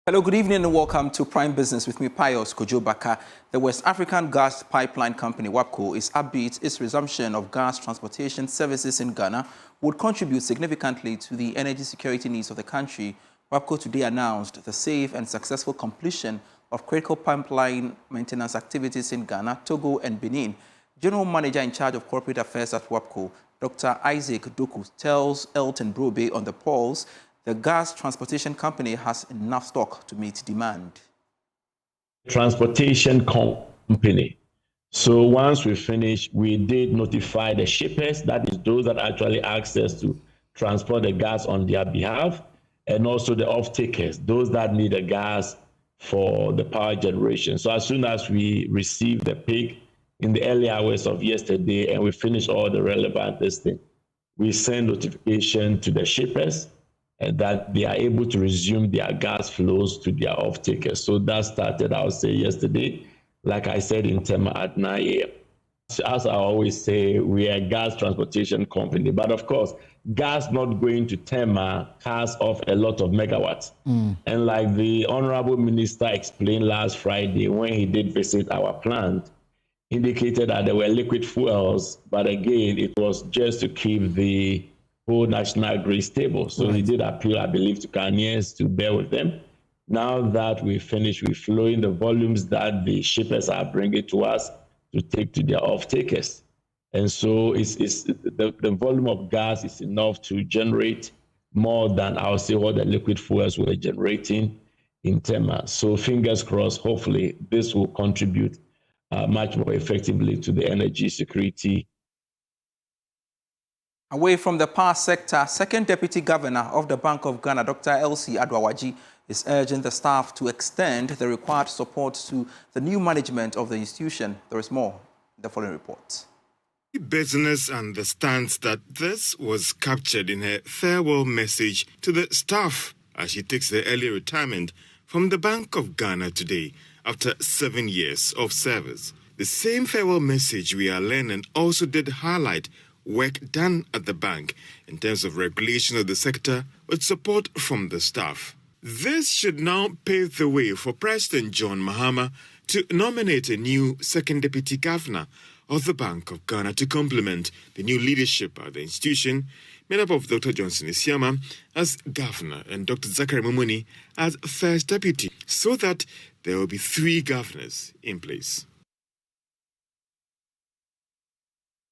Hello, good evening and welcome to Prime Business with me, Pius Kojobaka. The West African Gas Pipeline Company, WAPCO, is upbeat its resumption of gas transportation services in Ghana would contribute significantly to the energy security needs of the country. WAPCO today announced the safe and successful completion of critical pipeline maintenance activities in Ghana, Togo and Benin. General Manager in charge of corporate affairs at WAPCO, Dr. Isaac Doku, tells Elton Brobe on the polls the gas transportation company has enough stock to meet demand. Transportation company. So once we finish, we did notify the shippers, that is those that actually access to transport the gas on their behalf, and also the off-takers, those that need the gas for the power generation. So as soon as we receive the pig in the early hours of yesterday and we finish all the relevant testing, we send notification to the shippers and that they are able to resume their gas flows to their off-takers. So that started, I would say, yesterday, like I said, in Tema at 9 a.m. As I always say, we are a gas transportation company, but of course, gas not going to Tema cuts off a lot of megawatts. And like the Honorable Minister explained last Friday when he did visit our plant, indicated that there were liquid fuels, but again, it was just to keep the whole national grid stable. So he did appeal, I believe, to Ghanaians to bear with them. Now that we finished with flowing the volumes that the shippers are bringing to us to take to their off-takers. And so the volume of gas is enough to generate more than, I'll say, what the liquid fuels were generating in Tema. So fingers crossed, hopefully this will contribute much more effectively to the energy security. Away from the power sector, Second Deputy Governor of the Bank of Ghana, Dr. Elsie Adwawaji, is urging the staff to extend the required support to the new management of the institution. There is more in the following report. Business understands that this was captured in her farewell message to the staff as she takes the early retirement from the Bank of Ghana today after 7 years of service. The same farewell message, we are learning, also did highlight work done at the bank in terms of regulation of the sector with support from the staff. This should now pave the way for President John Mahama to nominate a new Second Deputy Governor of the Bank of Ghana to complement the new leadership at the institution, made up of Dr. Johnson Isiama as Governor and Dr. Zachary Mumuni as First Deputy, so that there will be 3 governors in place.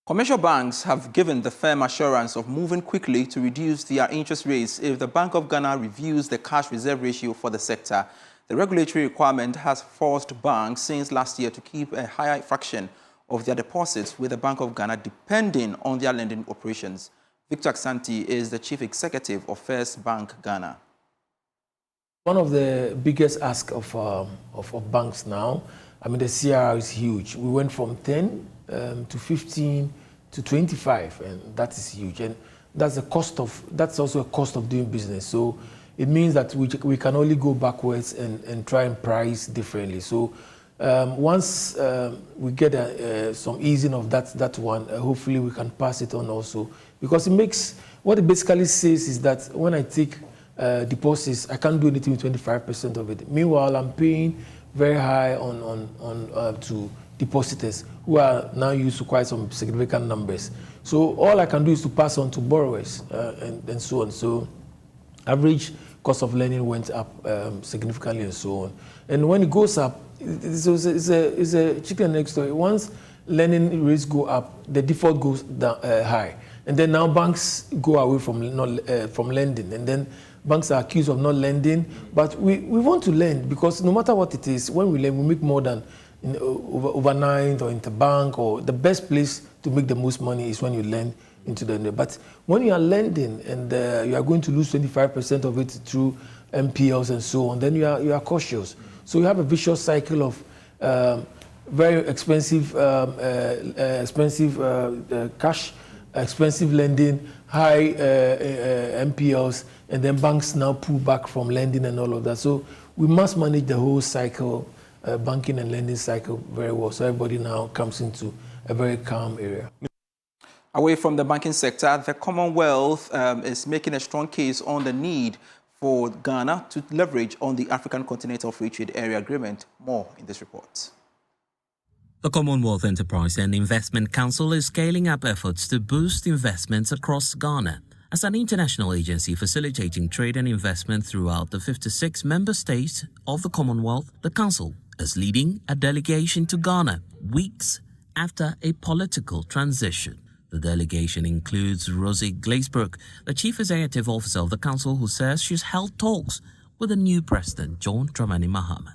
Commercial banks have given the firm assurance of moving quickly to reduce their interest rates if the Bank of Ghana reviews the cash reserve ratio for the sector. The regulatory requirement has forced banks since last year to keep a higher fraction of their deposits with the Bank of Ghana depending on their lending operations. Victor Aksanti is the Chief Executive of First Bank Ghana. One of the biggest asks of banks now, I mean, the CRR is huge. We went from 10 to 15 to 25, and that is huge. And that's also a cost of doing business. So it means that we can only go backwards and try and price differently. So once we get some easing of that one, hopefully we can pass it on also. Because what it basically says is that when I take deposits, I can't do anything with 25% of it. Meanwhile, I'm paying very high to depositors who are now used to quite some significant numbers. So all I can do is to pass on to borrowers and so on. So average cost of lending went up significantly and so on. And when it goes up, it's a chicken and egg story. Once lending rates go up, the default goes down, high. And then now banks go away from lending. And then banks are accused of not lending. But we want to lend because no matter what it is, when we lend, we make more than overnight or interbank, or the best place to make the most money is when you lend into the. But when you are lending and you are going to lose 25% of it through MPLs and so on, then you are cautious. So you have a vicious cycle of very expensive cash, expensive lending, high MPLs, and then banks now pull back from lending and all of that. So we must manage the whole cycle, banking and lending cycle very well. So everybody now comes into a very calm area. Away from the banking sector, the Commonwealth is making a strong case on the need for Ghana to leverage on the African Continental Free Trade Area Agreement. More in this report. The Commonwealth Enterprise and Investment Council is scaling up efforts to boost investments across Ghana. As an international agency facilitating trade and investment throughout the 56 member states of the Commonwealth, the Council is leading a delegation to Ghana weeks after a political transition. The delegation includes Rosie Glazebrook, the Chief Executive Officer of the Council, who says she's held talks with the new President, John Dramani Mahama.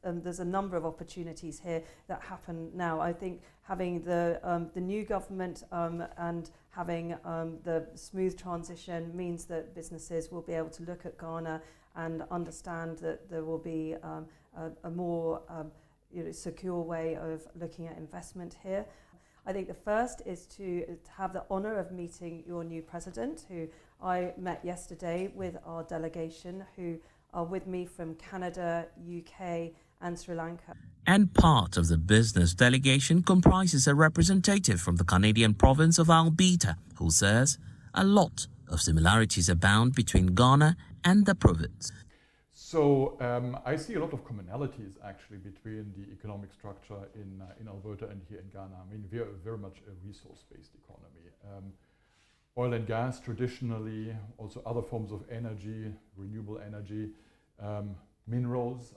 There's a number of opportunities here that happen now. I think having the new government and having the smooth transition means that businesses will be able to look at Ghana and understand that there will be a more secure way of looking at investment here. I think the first is to have the honour of meeting your new president, who I met yesterday with our delegation, who are with me from Canada, UK and Sri Lanka. And part of the business delegation comprises a representative from the Canadian province of Alberta, who says a lot of similarities abound between Ghana and the province. So I see a lot of commonalities actually between the economic structure in Alberta and here in Ghana. I mean, we are very much a resource-based economy. Oil and gas traditionally, also other forms of energy, renewable energy, minerals.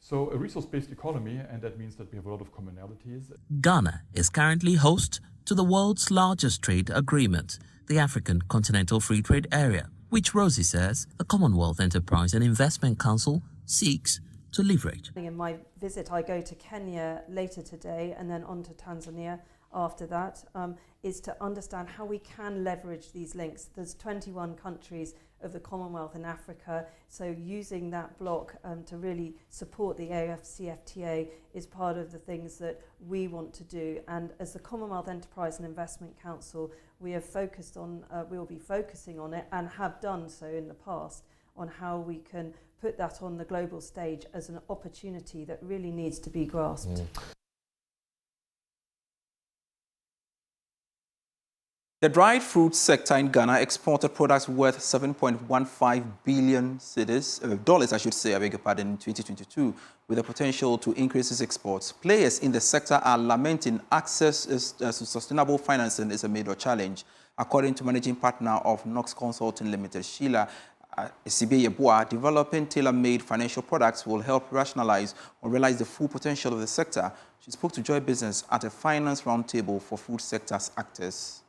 So a resource-based economy, and that means that we have a lot of commonalities. Ghana is currently host to the world's largest trade agreement, the African Continental Free Trade Area, which Rosie says the Commonwealth Enterprise and Investment Council seeks to leverage. In my visit, I go to Kenya later today and then on to Tanzania after that, is to understand how we can leverage these links. There's 21 countries of the Commonwealth in Africa, so using that block to really support the AFCFTA is part of the things that we want to do. And as the Commonwealth Enterprise and Investment Council, we have focused on, we will be focusing on it and have done so in the past, on how we can put that on the global stage as an opportunity that really needs to be grasped. The dried fruit sector in Ghana exported products worth $7.15 billion dollars, I should say, I beg your pardon, in 2022, with the potential to increase its exports. Players in the sector are lamenting access to sustainable financing is a major challenge. According to managing partner of Knox Consulting Limited, Sheila Isibeyeboa, developing tailor-made financial products will help rationalize or realize the full potential of the sector. She spoke to Joy Business at a finance roundtable for food sector's actors.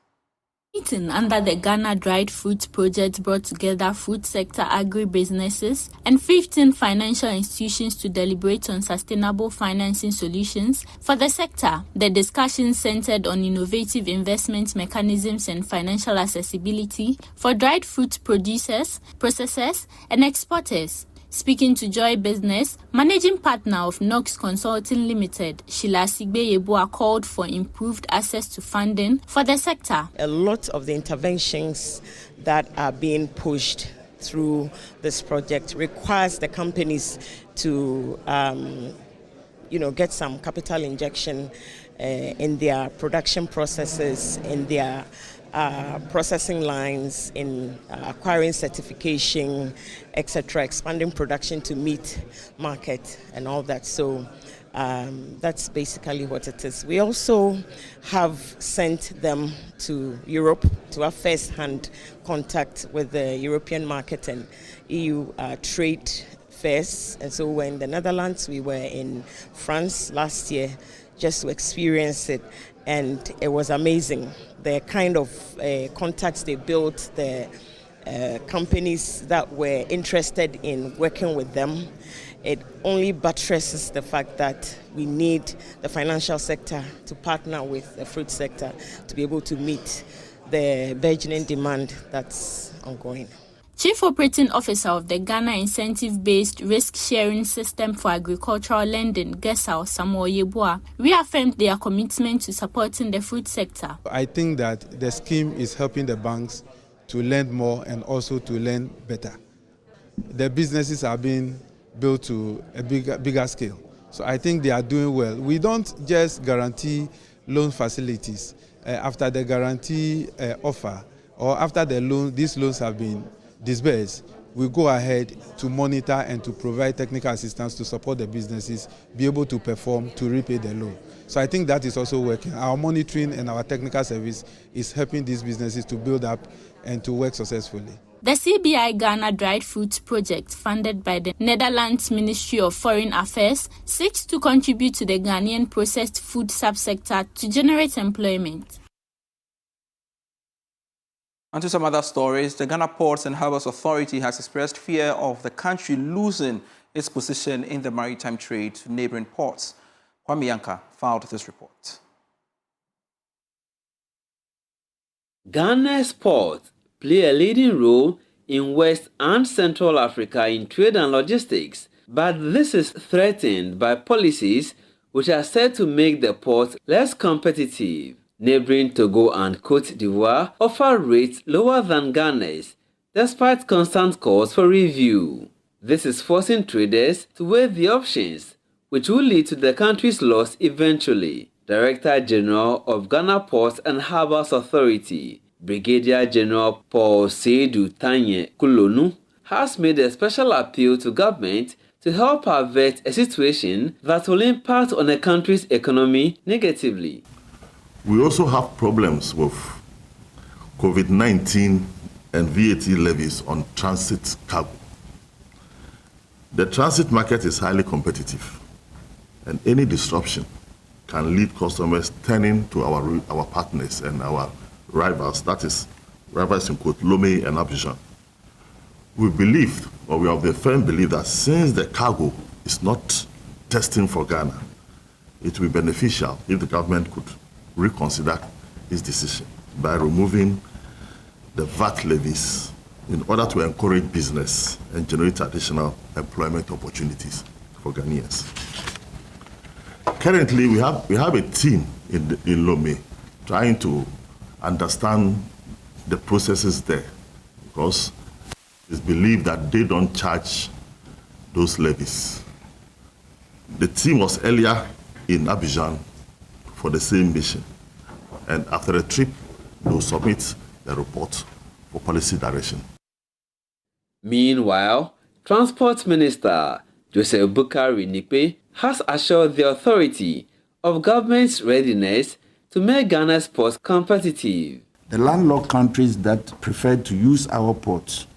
Meeting under the Ghana Dried Fruit Project brought together food sector agribusinesses and 15 financial institutions to deliberate on sustainable financing solutions for the sector. The discussion centered on innovative investment mechanisms and financial accessibility for dried fruit producers, processors, and exporters. Speaking to Joy Business, managing partner of Knox Consulting Limited, Sheila Isibeyeboa, called for improved access to funding for the sector. A lot of the interventions that are being pushed through this project requires the companies to, get some capital injection in their production processes, in their processing lines, in acquiring certification, etc., expanding production to meet market and all that. So that's basically what it is. We also have sent them to Europe to have first-hand contact with the European market and EU trade fairs. And so we're in the Netherlands, we were in France last year just to experience it. And it was amazing, the kind of contacts they built, the companies that were interested in working with them. It only buttresses the fact that we need the financial sector to partner with the fruit sector to be able to meet the burgeoning demand that's ongoing. Chief Operating Officer of the Ghana Incentive-Based Risk-Sharing System for Agricultural Lending, Gesao Samuel Yeboah, reaffirmed their commitment to supporting the fruit sector. I think that the scheme is helping the banks to lend more and also to lend better. The businesses are being built to a bigger scale. So I think they are doing well. We don't just guarantee loan facilities after the guarantee offer or after the loan, these loans have been disbursed. we go ahead to monitor and to provide technical assistance to support the businesses, be able to perform, to repay the loan. So I think that is also working. Our monitoring and our technical service is helping these businesses to build up and to work successfully. The CBI Ghana Dried Fruits Project, funded by the Netherlands Ministry of Foreign Affairs, seeks to contribute to the Ghanaian processed food subsector to generate employment. And to some other stories, the Ghana Ports and Harbours Authority has expressed fear of the country losing its position in the maritime trade to neighboring ports. Kwame Yanka filed this report. Ghana's ports play a leading role in West and Central Africa in trade and logistics, but this is threatened by policies which are said to make the ports less competitive. Neighboring Togo and Côte d'Ivoire offer rates lower than Ghana's, despite constant calls for review. This is forcing traders to weigh the options, which will lead to the country's loss eventually. Director General of Ghana Ports and Harbours Authority, Brigadier General Paul Seydou Tanye Kulonu, has made a special appeal to government to help avert a situation that will impact on the country's economy negatively. We also have problems with COVID-19 and VAT levies on transit cargo. The transit market is highly competitive, and any disruption can lead customers turning to our partners and our rivals, that is, rivals in quote, Lomé and Abidjan. We believed, or we have the firm belief that since the cargo is not destined for Ghana, it will be beneficial if the government could reconsider its decision by removing the VAT levies in order to encourage business and generate additional employment opportunities for Ghanaians. Currently, we have a team in Lomé trying to understand the processes there, because it's believed that they don't charge those levies. The team was earlier in Abidjan for the same mission, and after a trip, they will submit the report for policy direction. Meanwhile, Transport Minister Joseph Bukari Nipe has assured the authority of government's readiness to make Ghana's ports competitive. The landlocked countries that prefer to use our ports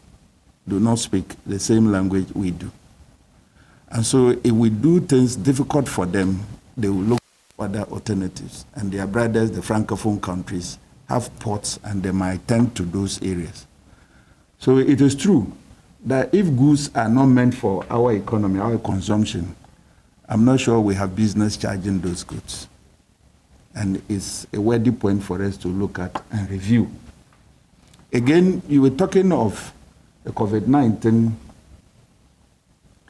do not speak the same language we do. And so if we do things difficult for them, they will look for other alternatives. And their brothers, the Francophone countries, have ports and they might tend to those areas. So it is true that if goods are not meant for our economy, our consumption, I'm not sure we have business charging those goods. And it's a worthy point for us to look at and review. Again, you were talking of the COVID-19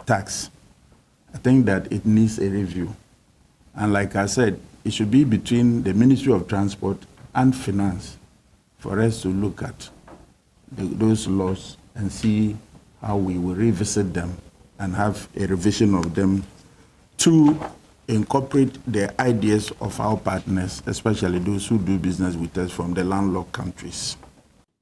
tax. I think that it needs a review. And like I said, it should be between the Ministry of Transport and Finance for us to look at those laws and see how we will revisit them and have a revision of them to incorporate the ideas of our partners, especially those who do business with us from the landlocked countries.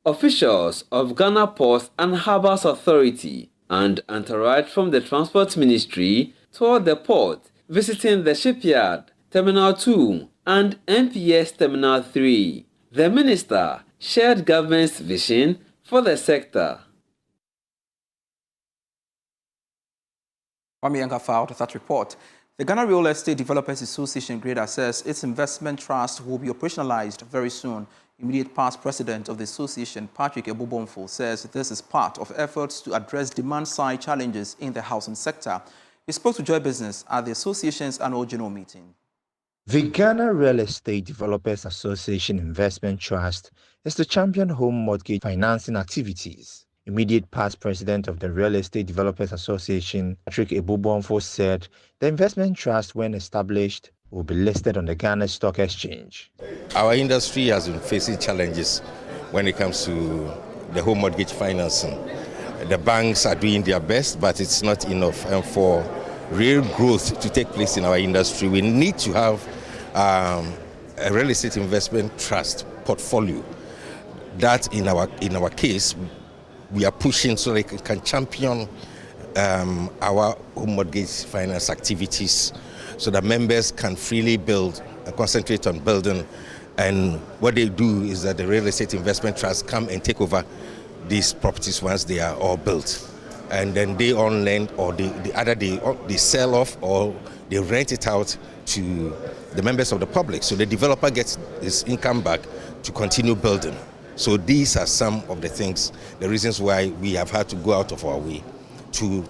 Officials of Ghana Ports and Harbours Authority and entourage from the Transport Ministry toured the port, visiting the shipyard, Terminal 2 and MPS Terminal 3. The minister shared government's vision for the sector. Kwame Yanka filed that report. The Ghana Real Estate Developers Association grade assess its investment trust will be operationalized very soon. Immediate past president of the association, Patrick Ebobonfo, says this is part of efforts to address demand-side challenges in the housing sector. He spoke to Joy Business at the association's annual general meeting. The Ghana Real Estate Developers Association Investment Trust is to champion home mortgage financing activities. Immediate past president of the Real Estate Developers Association, Patrick Ebobonfo, said the investment trust, when established, will be listed on the Ghana Stock Exchange. Our industry has been facing challenges when it comes to the home mortgage financing. The banks are doing their best, but it's not enough. And for real growth to take place in our industry, we need to have a real estate investment trust portfolio that, in our case, we are pushing so they can champion our home mortgage finance activities so that members can freely build and concentrate on building. And what they do is that the real estate investment trusts come and take over these properties once they are all built. And then they on lend, or they sell off, or they rent it out to the members of the public. So the developer gets his income back to continue building. So these are some of the things, the reasons why we have had to go out of our way to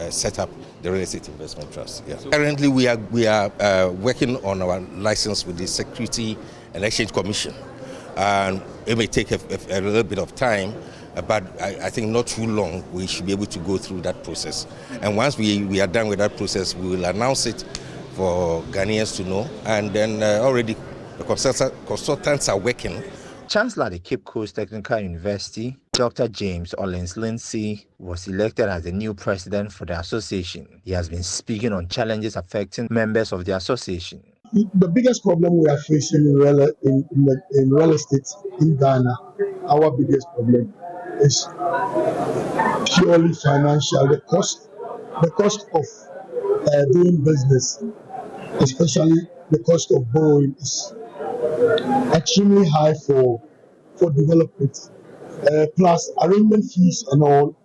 set up the real estate investment trust. Yeah. Currently, we are working on our license with the Security and Exchange Commission. And it may take a little bit of time, but I think not too long we should be able to go through that process. And once we are done with that process, we will announce it for Ghanaians to know. And then already the consultants are working. Chancellor at the Cape Coast Technical University, Dr. James Ollins-Lindsay, was elected as the new president for the association. He has been speaking on challenges affecting members of the association. The biggest problem we are facing in real estate in Ghana, our biggest problem, is purely financial. The cost of doing business, especially the cost of borrowing, is extremely high for development. Plus arrangement fees and all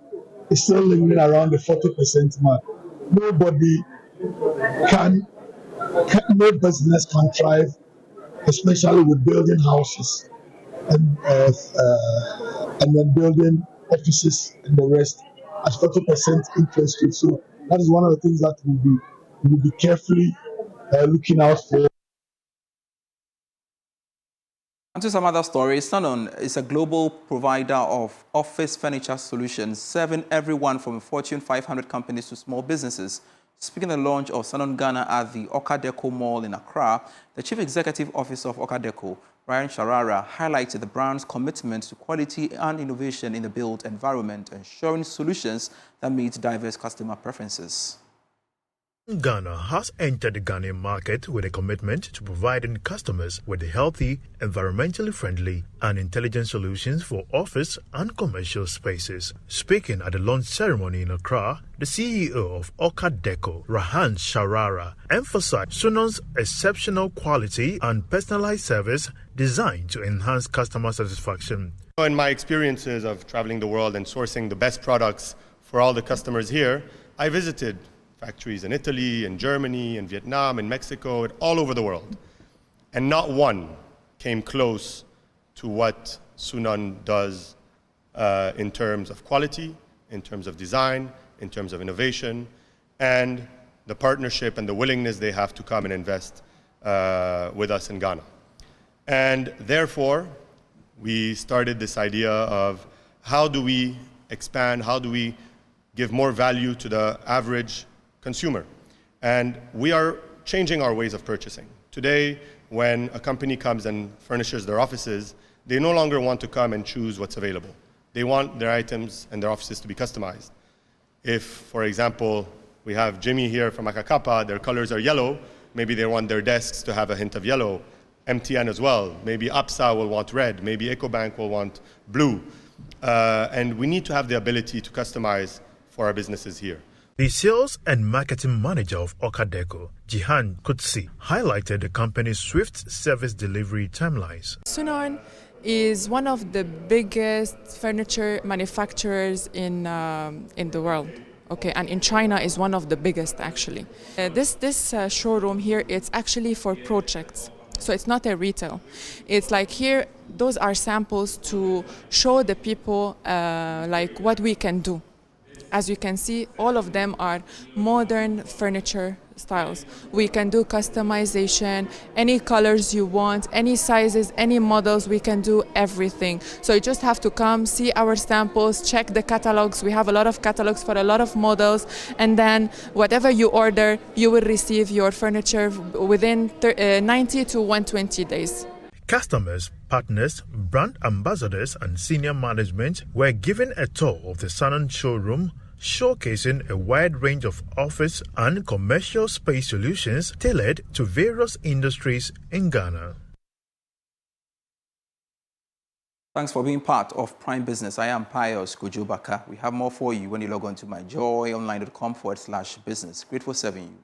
is still lingering around the 40% mark. No business can thrive, especially with building houses and then building offices and the rest at 40% interest rate. So that is one of the things that we'll be carefully looking out for. And to some other stories, Sanon is a global provider of office furniture solutions, serving everyone from Fortune 500 companies to small businesses. Speaking at the launch of Sanon Ghana at the Okadeco Mall in Accra, the Chief Executive Officer of Okadeco, Ryan Sharara, highlighted the brand's commitment to quality and innovation in the built environment, ensuring solutions that meet diverse customer preferences. Ghana has entered the Ghanaian market with a commitment to providing customers with healthy, environmentally friendly and intelligent solutions for office and commercial spaces. Speaking at the launch ceremony in Accra, the CEO of Okadeco, Ryan Sharara, emphasized Sunon's exceptional quality and personalized service designed to enhance customer satisfaction. In my experiences of traveling the world and sourcing the best products for all the customers here, I visited factories in Italy, in Germany, in Vietnam, in Mexico, and all over the world. And not one came close to what Sunon does in terms of quality, in terms of design, in terms of innovation, and the partnership and the willingness they have to come and invest with us in Ghana. And therefore, we started this idea of how do we expand, how do we give more value to the average consumer. And we are changing our ways of purchasing. Today, when a company comes and furnishes their offices, they no longer want to come and choose what's available. They want their items and their offices to be customized. If, for example, we have Jimmy here from Akakapa, their colors are yellow, maybe they want their desks to have a hint of yellow. MTN as well. Maybe APSA will want red, maybe EcoBank will want blue. And we need to have the ability to customize for our businesses here. The sales and marketing manager of Okadeco, Jihan Kutsi, highlighted the company's swift service delivery timelines. Sunon is one of the biggest furniture manufacturers in the world. Okay, and in China is one of the biggest actually. This showroom here, it's actually for projects. So it's not a retail. It's like here, those are samples to show the people like what we can do. As you can see, all of them are modern furniture styles. We can do customization, any colors you want, any sizes, any models, we can do everything. So you just have to come, see our samples, check the catalogs. We have a lot of catalogs for a lot of models, and then whatever you order, you will receive your furniture within 90 to 120 days. Customers, partners, brand ambassadors and senior management were given a tour of the Sunon showroom, showcasing a wide range of office and commercial space solutions tailored to various industries in Ghana. Thanks for being part of Prime Business. I am Pius Kojobaka. We have more for you when you log on to myjoyonline.com/business. Grateful serving you.